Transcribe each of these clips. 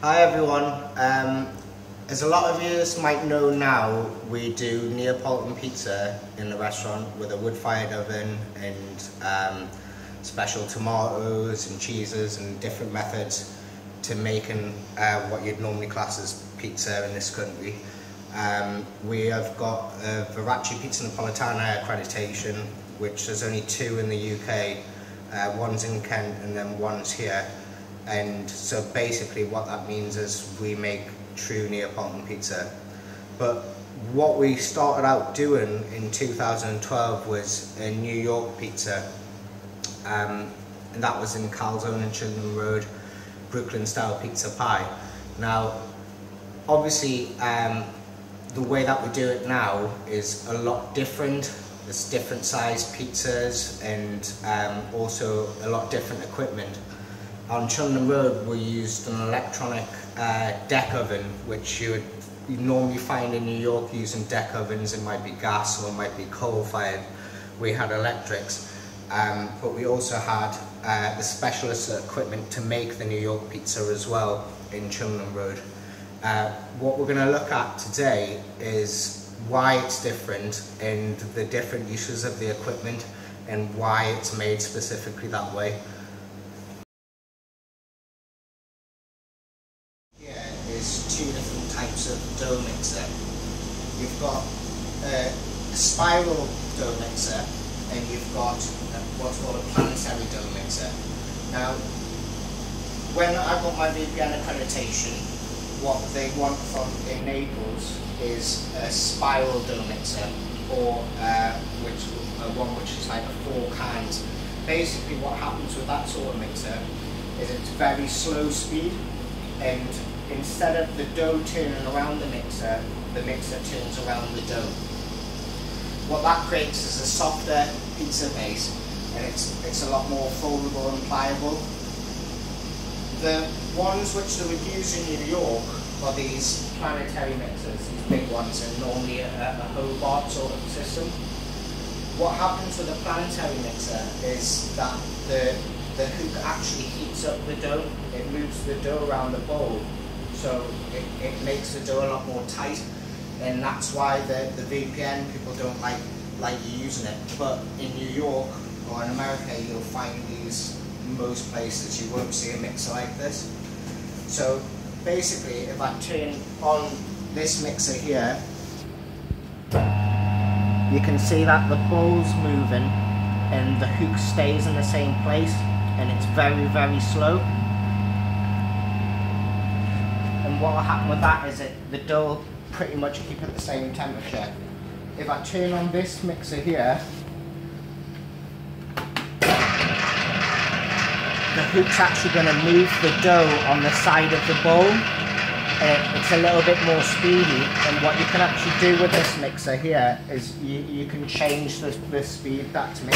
Hi everyone. As a lot of you might know now, we do Neapolitan pizza in the restaurant with a wood-fired oven and special tomatoes and cheeses and different methods to making what you'd normally class as pizza in this country. We have got a Veracci Pizza Napoletana accreditation, which there's only two in the UK. One's in Kent and then one's here. And so basically what that means is we make true Neapolitan pizza. But what we started out doing in 2012 was a New York pizza, and that was in Calzone and Cheltenham Road, Brooklyn style pizza pie. Now obviously the way that we do it now is a lot different. There's different sized pizzas and also a lot different equipment. On Cheltenham Road we used an electronic deck oven, which you normally find in New York using deck ovens. It might be gas or it might be coal fired. We had electrics, but we also had the specialist equipment to make the New York pizza as well in Cheltenham Road. What we're going to look at today is why it's different and the different uses of the equipment and why it's made specifically that way. Two different types of dough mixer. You've got a spiral dough mixer and you've got what's called a planetary dough mixer. Now, when I got my VPN accreditation, what they want from in Naples is a spiral dough mixer, or one which is like a 4 cans. Basically what happens with that sort of mixer is it's very slow speed, and instead of the dough turning around the mixer turns around the dough. What that creates is a softer pizza base, and it's a lot more foldable and pliable. The ones which they would use in New York are these planetary mixers, these big ones, and normally a Hobart sort of system. What happens with a planetary mixer is that the hook actually heats up the dough. It moves the dough around the bowl, so it makes the dough a lot more tight, and that's why the VPN people don't like you using it. But in New York or in America, you'll find these in most places. You won't see a mixer like this. So basically, if I turn on this mixer here, you can see that the bowl's moving and the hook stays in the same place, and it's very, very slow. And what will happen with that is the dough will pretty much keep at the same temperature. If I turn on this mixer here, the hook's actually going to move the dough on the side of the bowl, and it's a little bit more speedy. And what you can actually do with this mixer here is you can change the speed that's made.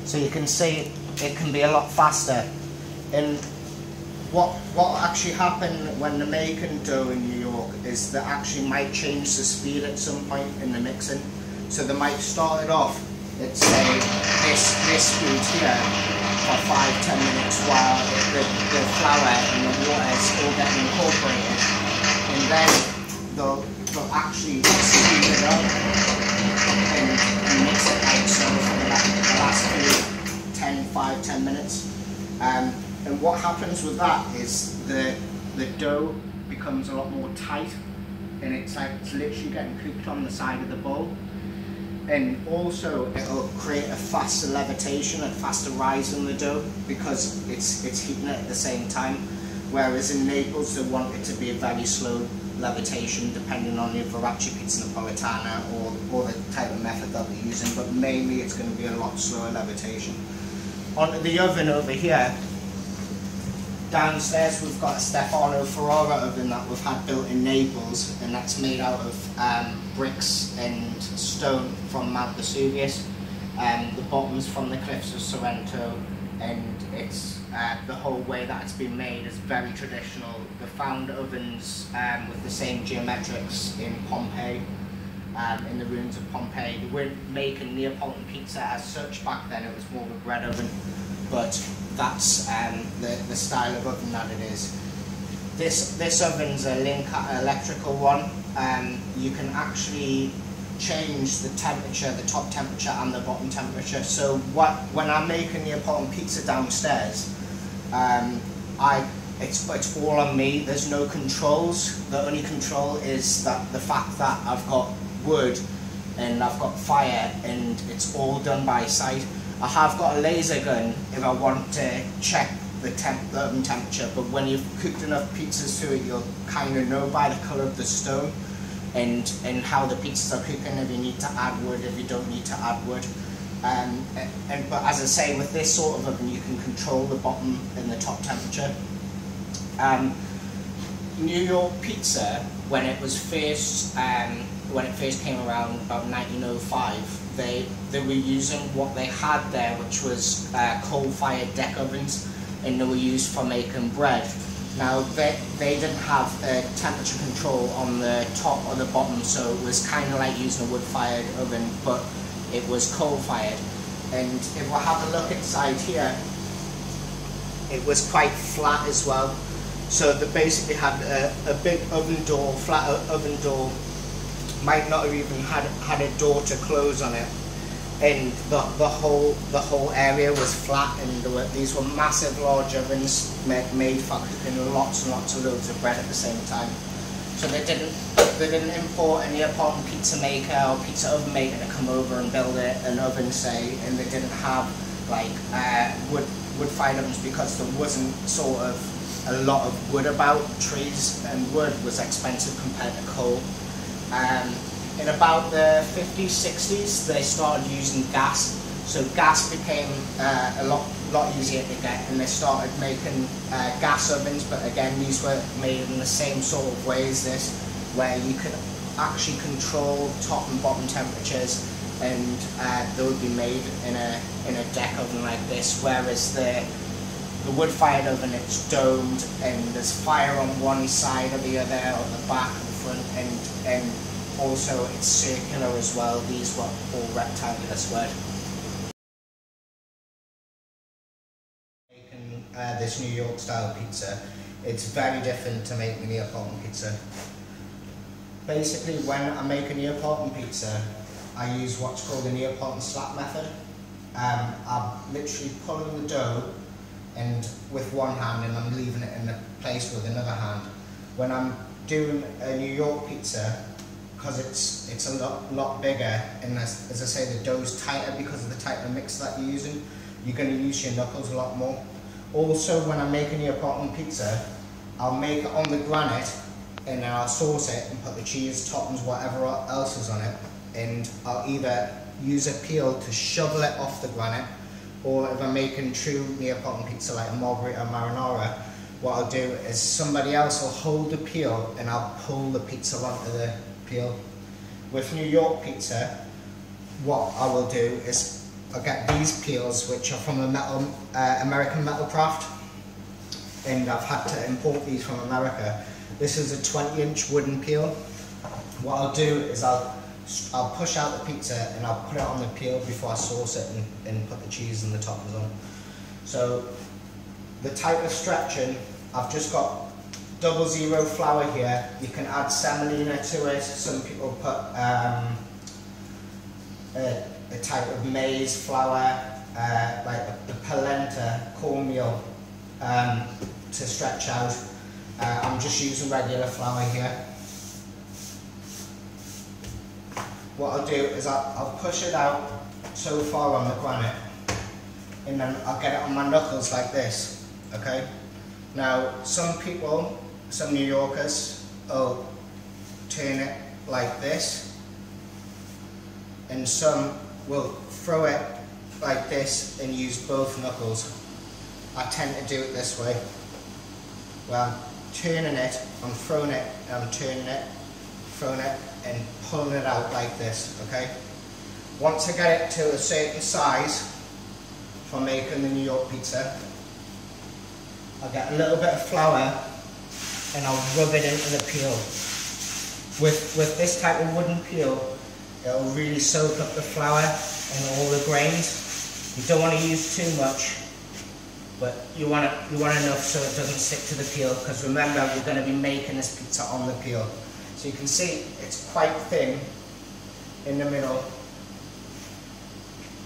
So you can see it can be a lot faster. And what actually happened when they're making dough in New York is they actually might change the speed at some point in the mixing. So they might start it off at, say, this speed here for 5-10 minutes while the flour and the water is all getting incorporated, and then they'll actually speed it up and mix it like so for the last 5-10 minutes. And what happens with that is the dough becomes a lot more tight, and it's literally getting cooked on the side of the bowl. And also it'll create a faster levitation, a faster rise in the dough, because it's heating it at the same time. Whereas in Naples they want it to be a very slow levitation, depending on your Veracci Pizza Napoletana or the type of method that they're using, but mainly it's going to be a lot slower levitation. Onto the oven over here, downstairs we've got a Stefano Ferrara oven that we've had built in Naples, and that's made out of bricks and stone from Mount Vesuvius. The bottom's from the cliffs of Sorrento, and it's the whole way that it's been made is very traditional. They found ovens with the same geometrics in Pompeii, in the ruins of Pompeii. They weren't making Neapolitan pizza as such back then, it was more of a bread oven, but that's the style of oven that it is. This oven's a Lincat electrical one. You can actually change the temperature, the top temperature and the bottom temperature. So when I make a Neapolitan pizza downstairs, it's all on me. There's no controls. The only control is that the fact that I've got wood and I've got fire, and it's all done by sight. I have got a laser gun if I want to check the oven temperature, but when you've cooked enough pizzas to it, you'll kind of know by the colour of the stone and how the pizzas are cooking, if you need to add wood, if you don't need to add wood. But as I say, with this sort of oven, you can control the bottom and the top temperature. New York pizza, when it first came around about 1905, they were using what they had there, which was coal-fired deck ovens, and they were used for making bread. Now they didn't have temperature control on the top or the bottom, so it was kind of like using a wood-fired oven, but it was coal-fired. And if we have a look inside here, it was quite flat as well. So they basically had a big oven door, flat oven door, might not have even had a door to close on it, and the whole area was flat, and these were massive large ovens made for cooking lots and lots of loaves of bread at the same time. So they didn't import a Neapolitan pizza maker or pizza oven maker to come over and build an oven, say, and they didn't have like wood-fired ovens, because there wasn't sort of a lot of wood about. Trees and wood was expensive compared to coal. In about the 50s, 60s, they started using gas. So gas became a lot easier to get, and they started making gas ovens, but again, these were made in the same sort of way as this, where you could actually control top and bottom temperatures, and they would be made in a deck oven like this, whereas the wood-fired oven, it's domed, and there's fire on one side or the other, or the back or the front, and also it's circular as well. These were all rectangular squared. Making this New York style pizza, it's very different to making a Neapolitan pizza. Basically, when I make a Neapolitan pizza, I use what's called the Neapolitan slap method. I'm literally pulling the dough and with one hand, and I'm leaving it in the place with another hand. When I'm doing a New York pizza, because it's a lot bigger, and as I say, the dough's tighter because of the tighter mix that you're using, you're going to use your knuckles a lot more. Also, when I'm making a Neapolitan pizza, I'll make it on the granite, and then I'll sauce it and put the cheese, toppings, whatever else is on it, and I'll either use a peel to shovel it off the granite, or if I'm making true Neapolitan pizza like a margherita marinara, what I'll do is somebody else will hold the peel and I'll pull the pizza onto the peel. With New York pizza, what I will do is I'll get these peels, which are from a American metal craft, and I've had to import these from America. This is a 20-inch wooden peel. What I'll do is I'll push out the pizza and I'll put it on the peel before I sauce it and put the cheese and the toppings on. So the type of stretching, I've just got 00 flour here. You can add semolina to it. Some people put a type of maize flour, like the polenta cornmeal, to stretch out. I'm just using regular flour here. What I'll do is I'll push it out so far on the granite, and then I'll get it on my knuckles like this, okay? Now, some people, some New Yorkers, will turn it like this, and some will throw it like this and use both knuckles. I tend to do it this way, where I'm turning it, I'm throwing it, and I'm turning it, throwing it, and pulling it out like this, okay? Once I get it to a certain size for making the New York pizza, I'll get a little bit of flour and I'll rub it into the peel. With this type of wooden peel, It'll really soak up the flour and all the grains. You don't want to use too much, but you want enough so it doesn't stick to the peel, because remember, we're going to be making this pizza on the peel. So you can see it's quite thin in the middle,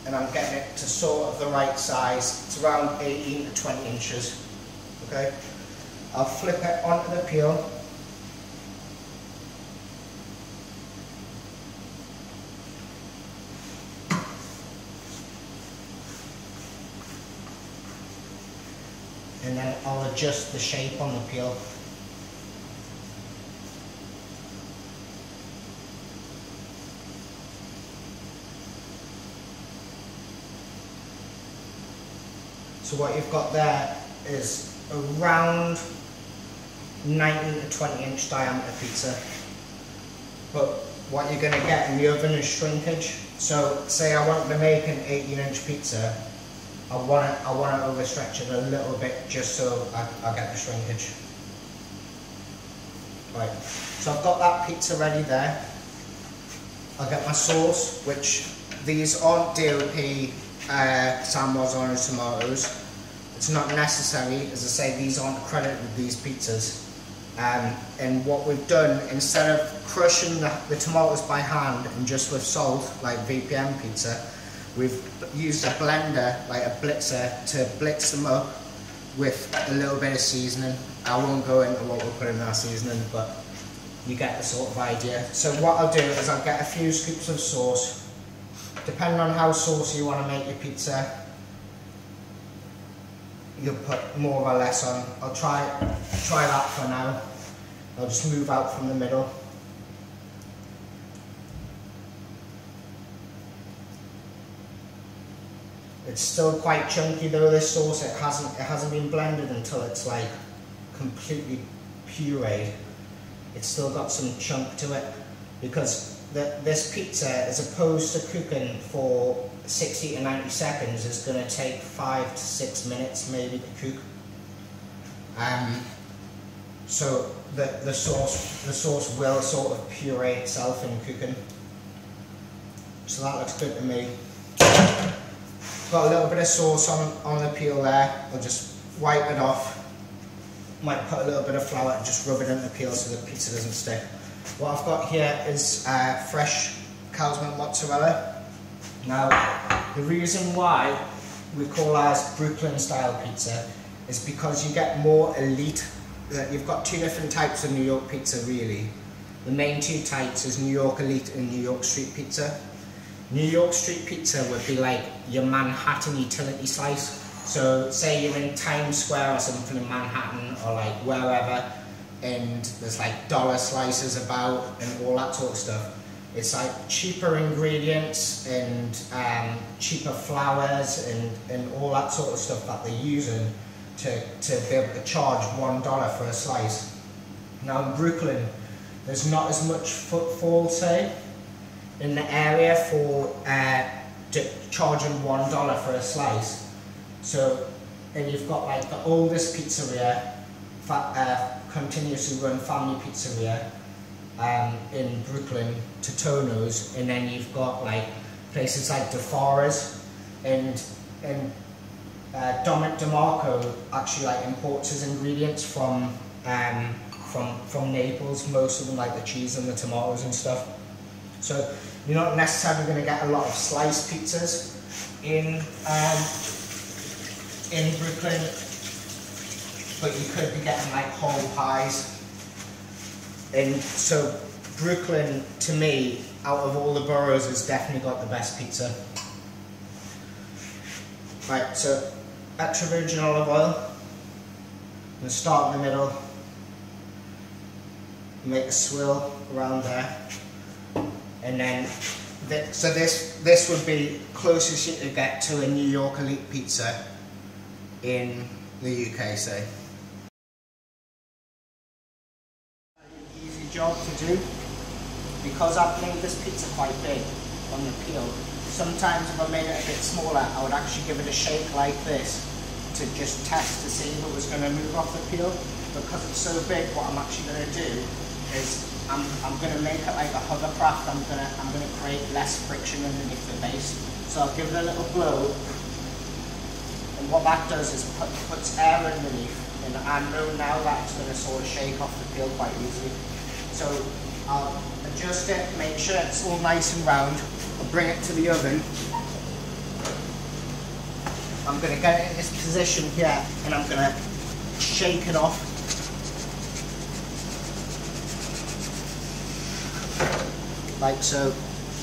and I'm getting it to sort of the right size. It's around 18 to 20 inches. Okay, I'll flip it onto the peel. And then I'll adjust the shape on the peel. So what you've got there is around 19 to 20 inch diameter pizza. But what you're going to get in the oven is shrinkage. So say I want to make an 18 inch pizza, I want to overstretch it a little bit just so I get the shrinkage. Right, so I've got that pizza ready there. I'll get my sauce, which these aren't DOP San Marzano tomatoes. It's not necessary, as I say, these aren't credited with these pizzas. And what we've done, instead of crushing the tomatoes by hand and just with salt, like VPM pizza, we've used a blender, like a blitzer, to blitz them up with a little bit of seasoning. I won't go into what we'll put in our seasoning, but you get the sort of idea. So what I'll do is I'll get a few scoops of sauce. Depending on how saucy you want to make your pizza, you'll put more or less on. I'll try that for now. I'll just move out from the middle. It's still quite chunky though, this sauce. It hasn't been blended until it's like completely pureed. It's still got some chunk to it, because this pizza, as opposed to cooking for 60 to 90 seconds, is going to take 5 to 6 minutes maybe to cook. So the sauce will sort of puree itself in cooking. So that looks good to me. Got a little bit of sauce on the peel there. I'll just wipe it off. Might put a little bit of flour and just rub it in the peel so the pizza doesn't stick. What I've got here is fresh cow's milk mozzarella. Now, the reason why we call ours Brooklyn style pizza is because you get more elite. You've got two different types of New York pizza really. The main two types is New York Elite and New York Street Pizza. New York Street Pizza would be like your Manhattan utility slice. So say you're in Times Square or something in Manhattan or like wherever, and there's like dollar slices about and all that sort of stuff. It's like cheaper ingredients and cheaper flours and all that sort of stuff that they're using to be able to charge $1 for a slice. Now in Brooklyn, there's not as much footfall, say, in the area for charging $1 for a slice. So, and you've got like the oldest pizzeria, continuously run family pizzeria in Brooklyn, Totono's, and then you've got like places like DeFara's, and Dominic DeMarco actually like imports his ingredients from Naples, most of them, like the cheese and the tomatoes and stuff. So you're not necessarily going to get a lot of sliced pizzas in Brooklyn, but you could be getting like whole pies. And so Brooklyn, to me, out of all the boroughs, has definitely got the best pizza. Right, so extra virgin olive oil. I'm going to start in the middle, make a swirl around there, and then so this would be closest you could get to a New York Elite pizza in the UK, say. Easy job to do, because I've made this pizza quite big on the peel. Sometimes if I made it a bit smaller, I would actually give it a shake like this to just test to see if it was going to move off the peel. Because it's so big, what I'm actually going to do is I'm gonna make it like a hovercraft. I'm gonna create less friction underneath the base. So I'll give it a little blow, and what that does is puts air underneath, and I know now that it's gonna sort of shake off the peel quite easily. So I'll adjust it, make sure it's all nice and round. I'll bring it to the oven. I'm going to get it in this position here, and I'm going to shake it off. Like so.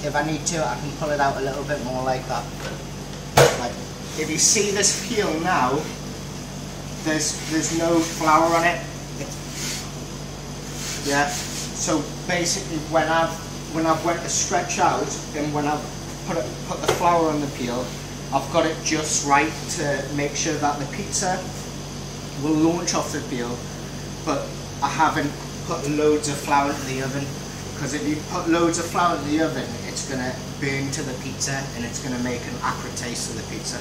If I need to, I can pull it out a little bit more like that. Like, if you see this peel now, there's no flour on it. Yeah. So basically, when I've went to stretch out, and when I've put the flour on the peel, I've got it just right to make sure that the pizza will launch off the peel, but I haven't put loads of flour into the oven, because if you put loads of flour in the oven, it's going to burn to the pizza and it's going to make an acrid taste to the pizza.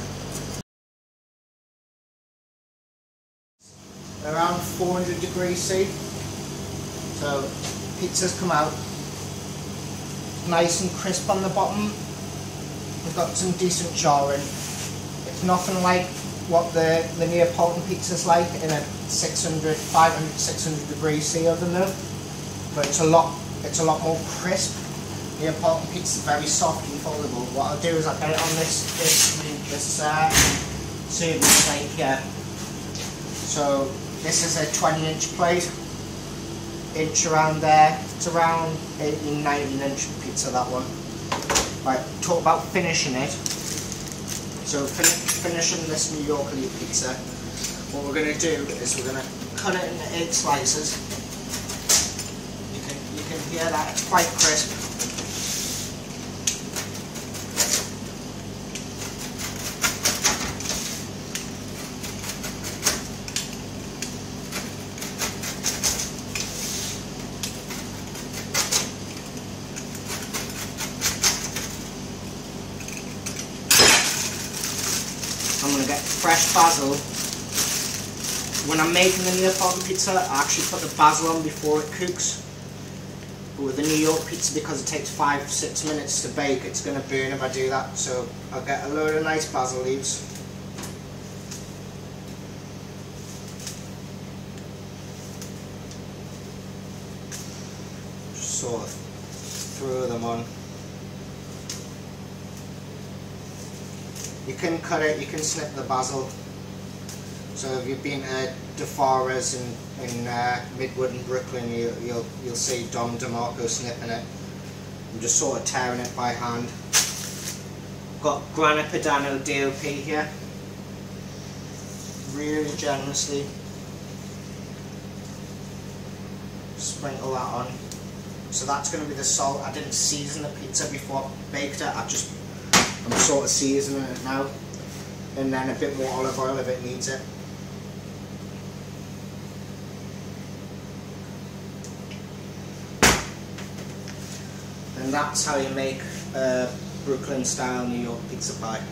Around 400 degrees C. So pizza's come out nice and crisp on the bottom. We've got some decent charring. It's nothing like what the Neapolitan pizza's like in a 500, 600 degrees C oven though. But it's a lot more crisp. Neapolitan pizza is very soft and foldable. What I'll do is I'll get it on this serving plate here. So this is a 20-inch plate. Inch around there. It's around 18, 19-inch pizza, that one. Right, talk about finishing it. So finishing this New York Elite pizza, what we're going to do is we're going to cut it into 8 slices. You can hear that, it's quite crisp. I'm going to get fresh basil. When I'm making the Neapolitan pizza, I actually put the basil on before it cooks. But with the New York pizza, because it takes 5-6 minutes to bake, it's going to burn if I do that. So I'll get a load of nice basil leaves. Just sort of throw them on. You can cut it, you can snip the basil. So if you've been to DeFara's in Midwood and Brooklyn, you'll see Dom DeMarco snipping it. I'm just sort of tearing it by hand. Got Grana Padano DOP here. Really generously sprinkle that on. So that's going to be the salt. I didn't season the pizza before I baked it. I'm sort of seasoning it now, and then a bit more olive oil if it needs it. And that's how you make a Brooklyn style New York pizza pie.